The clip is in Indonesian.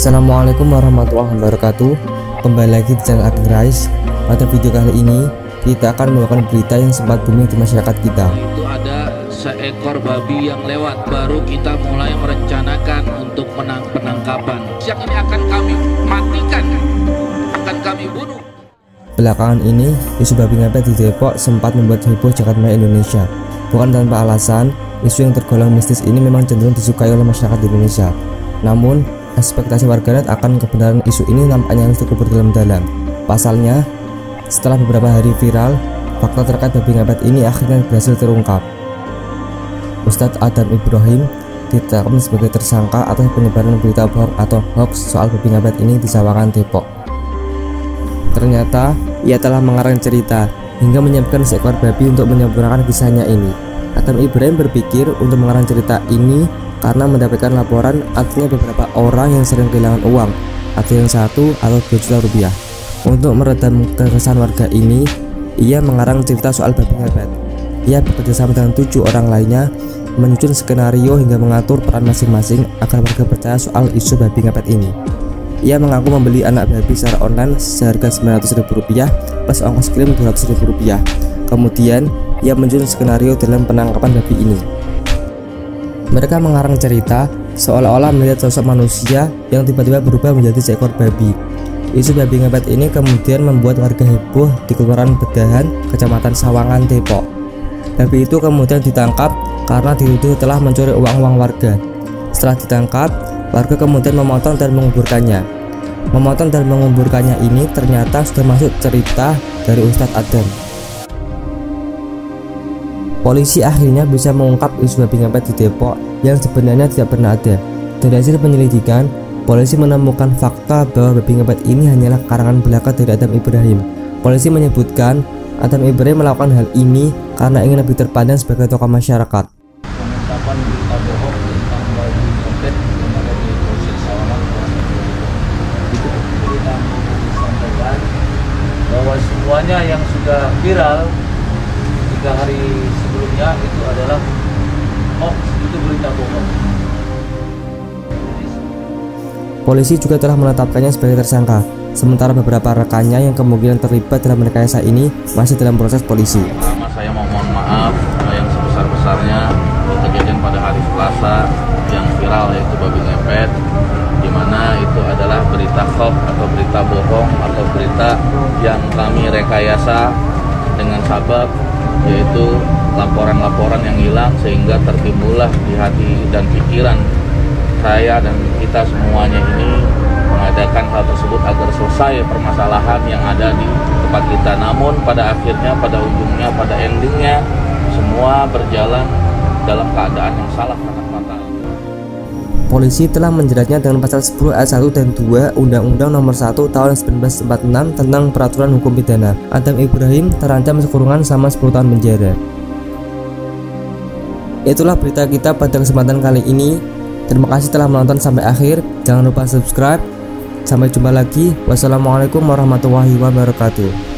Assalamualaikum warahmatullahi wabarakatuh. Kembali lagi di channel Ageng Rais. Pada video kali ini kita akan membawakan berita yang sempat booming di masyarakat kita. Itu ada seekor babi yang lewat, baru kita mulai merencanakan untuk penangkapan. Siang ini akan kami matikan, akan kami bunuh. Belakangan ini isu babi ngepet di Depok sempat membuat heboh jagat maya Indonesia. Bukan tanpa alasan, isu yang tergolong mistis ini memang cenderung disukai oleh masyarakat di Indonesia. Namun, ekspektasi warganet akan kebenaran isu ini nampaknya harus dikubur dalam-dalam. Pasalnya, setelah beberapa hari viral, fakta terkait babi ngepet ini akhirnya berhasil terungkap. Ustadz Adam Ibrahim ditetapkan sebagai tersangka atas penyebaran berita bohong atau hoax soal babi ngepet ini di Sawangan, Depok. Ternyata, ia telah mengarang cerita hingga menyiapkan seekor babi untuk menyempurnakan kisahnya ini. Adam Ibrahim berpikir untuk mengarang cerita ini karena mendapatkan laporan adanya beberapa orang yang sering kehilangan uang, ada yang 1 atau 2 juta rupiah. Untuk meredam keresahan warga ini, ia mengarang cerita soal babi ngepet. Ia bekerjasama dengan 7 orang lainnya menyusun skenario hingga mengatur peran masing-masing agar warga percaya soal isu babi ngepet ini. Ia mengaku membeli anak babi secara online seharga Rp900.000 plus ongkos kirim Rp200.000. Kemudian, ia menyusun skenario dalam penangkapan babi ini. Mereka mengarang cerita seolah-olah melihat sosok manusia yang tiba-tiba berubah menjadi seekor babi. Isu babi ngepet ini kemudian membuat warga heboh di Kelurahan Bedahan, Kecamatan Sawangan, Depok. Babi itu kemudian ditangkap karena dituduh telah mencuri uang-uang warga. Setelah ditangkap, warga kemudian memotong dan menguburkannya. Memotong dan menguburkannya ini ternyata sudah masuk cerita dari Ustadz Adam. Polisi akhirnya bisa mengungkap isu babi ngepet di Depok yang sebenarnya tidak pernah ada. Dari hasil penyelidikan, polisi menemukan fakta bahwa babi ngepet ini hanyalah karangan belaka dari Adam Ibrahim. Polisi menyebutkan Adam Ibrahim melakukan hal ini karena ingin lebih terpandang sebagai tokoh masyarakat. Pengungkapan berita bohong tentang babi ngepet yang ada di Polsek Sawangan. Itu berita disampaikan bahwa semuanya yang sudah viral 3 hari sebelumnya itu adalah hoax, itu berita bohong. Polisi juga telah menetapkannya sebagai tersangka, sementara beberapa rekannya yang kemungkinan terlibat dalam rekayasa ini masih dalam proses polisi. Pertama, saya mau mohon maaf yang sebesar-besarnya kejadian pada hari Selasa yang viral, yaitu babi ngepet, di mana itu adalah berita hoax atau berita bohong atau berita yang kami rekayasa dengan sabab yaitu laporan-laporan yang hilang, sehingga tertimbullah di hati dan pikiran saya dan kita semuanya ini mengadakan hal tersebut agar selesai permasalahan yang ada di tempat kita. Namun pada akhirnya, pada ujungnya, pada endingnya, semua berjalan dalam keadaan yang salah kasat mata. Polisi telah menjeratnya dengan pasal 10 ayat 1 dan 2 Undang-Undang Nomor 1 Tahun 1946 tentang Peraturan Hukum Pidana. Adam Ibrahim terancam kurungan sama 10 tahun penjara. Itulah berita kita pada kesempatan kali ini. Terima kasih telah menonton sampai akhir. Jangan lupa subscribe. Sampai jumpa lagi. Wassalamualaikum warahmatullahi wabarakatuh.